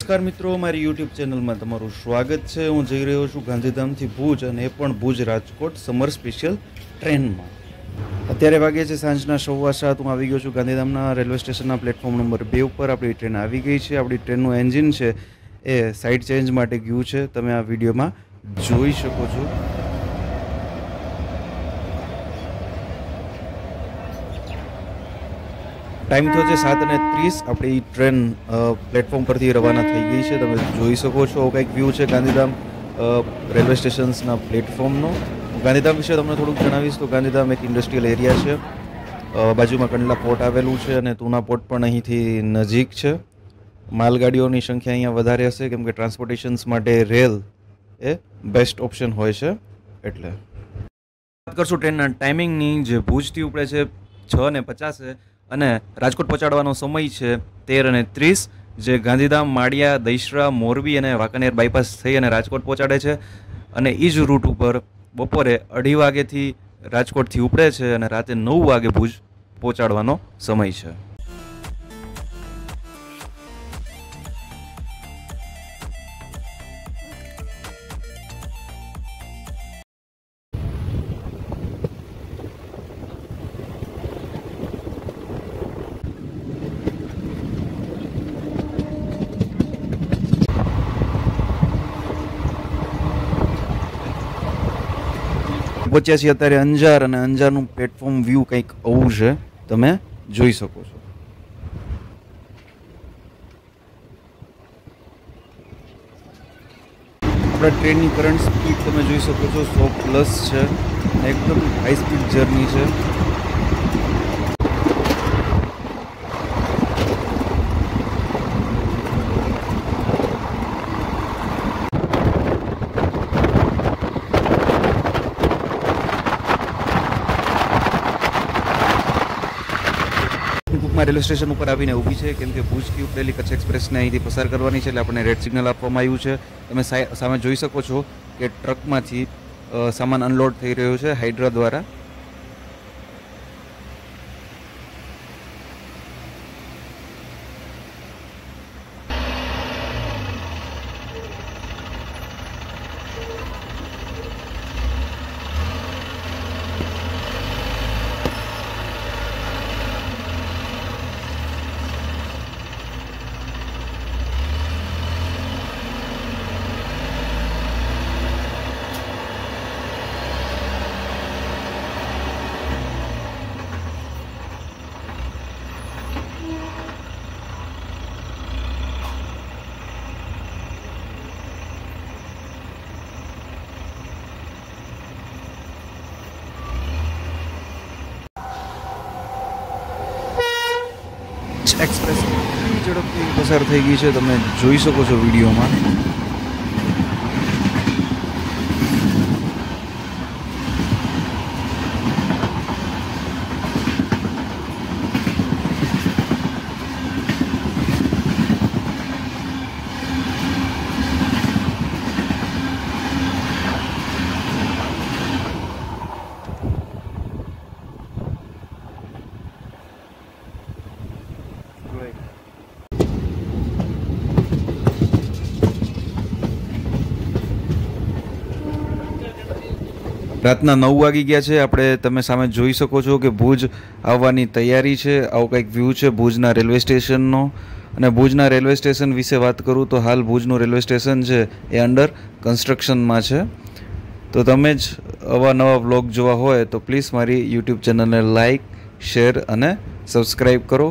નમસ્કાર મિત્રો, મારી યુટ્યુબ ચેનલમાં તમારું સ્વાગત છે। હું જઈ રહ્યો છું ગાંધીધામથી ભુજ, અને એ પણ ભુજ રાજકોટ સમર સ્પેશિયલ ટ્રેનમાં। અત્યારે વાગે છે સાંજના 7:15। હું આવી ગયો છું ગાંધીધામના રેલવે સ્ટેશનના પ્લેટફોર્મ નંબર 2 ઉપર। આપણી ટ્રેન આવી ગઈ છે। આપણી ટ્રેનનું એન્જિન છે એ સાઇડ ચેન્જ માટે ગયું છે, તમે આ વિડીયોમાં જોઈ શકો છો। टाइम थयो छे 7:30। अपनी ट्रेन प्लेटफॉर्म पर थी रवाना थई गई है। तमे जोई सको छो कंईक व्यू है गांधीधाम रेलवे स्टेशन्सना प्लेटफॉर्मनो। गांधीधाम विषे तमने थोड़ुंक जणावीश तो गांधीधाम एक इंडस्ट्रियल एरिया है। बाजुमां कंडला पोर्ट आवेलुं छे अने तूना पोर्ट पण અહીંથી નજીક છે। मालगाड़ीओनी संख्या अहींया वधारे हशे केम के ट्रांसपोर्टेशन्स माटे रेल ए बेस्ट ऑप्शन होय छे। एटले વાત કરશું ટ્રેનના ટાઈમિંગની, જે ભુજથી ઉપડે છે 6:50 અને રાજકોટ પહોંચાડવાનો સમય છે 13:30, જે ગાંધીધામ, માળિયા, દહીસરા, મોરબી અને વાંકાનેર બાયપાસ થઈ અને રાજકોટ પહોંચાડે છે। અને એ જ રૂટ ઉપર બપોરે 2:30 વાગ્યાથી રાજકોટથી ઉપડે છે અને રાતે 9 વાગે ભુજ પહોંચાડવાનો સમય છે। પહોંચ્યા છીએ અત્યારે અંજાર, અને અંજારનું પ્લેટફોર્મ વ્યૂ કંઈક આવું છે, તમે જોઈ શકો છો। આપણા ટ્રેનની કરંટ સ્પીડ તમે જોઈ શકો છો 100+ છે, એકદમ હાઈ સ્પીડ જર્ની છે। रेलवे स्टेशन पर आવીને ઊભી છે કેમ કે ભુજથી ઉપડેલી કચ્છ એક્સપ્રેસને અહીંથી પસાર કરવાની છે, એટલે આપણે રેડ સિગ્નલ આપવામાં આવ્યું છે। તમે સામે જોઈ શકો છો કે ટ્રકમાંથી સામાન અનલોડ થઈ રહ્યો છે હાઇડ્રા દ્વારા। एक्सप्रेस झड़पथी पसार थई गई है, तमे जोई सको छो विडियो में। રાતના 9 વાગી ગયા છે। આપણે તમે સામે જોઈ શકો છો કે ભુજ આવવાની તૈયારી છે। આવો કંઈક વ્યૂ છે ભુજના રેલવે સ્ટેશનનો। અને ભુજના રેલવે સ્ટેશન વિશે વાત કરું તો હાલ ભુજનું રેલવે સ્ટેશન છે એ અંડર કન્સ્ટ્રક્શનમાં છે। તો તમે જ અવાનવા વ્લોગ જોવા હોય તો પ્લીઝ મારી યુટ્યુબ ચેનલને લાઇક, શેર અને સબસ્ક્રાઈબ કરો।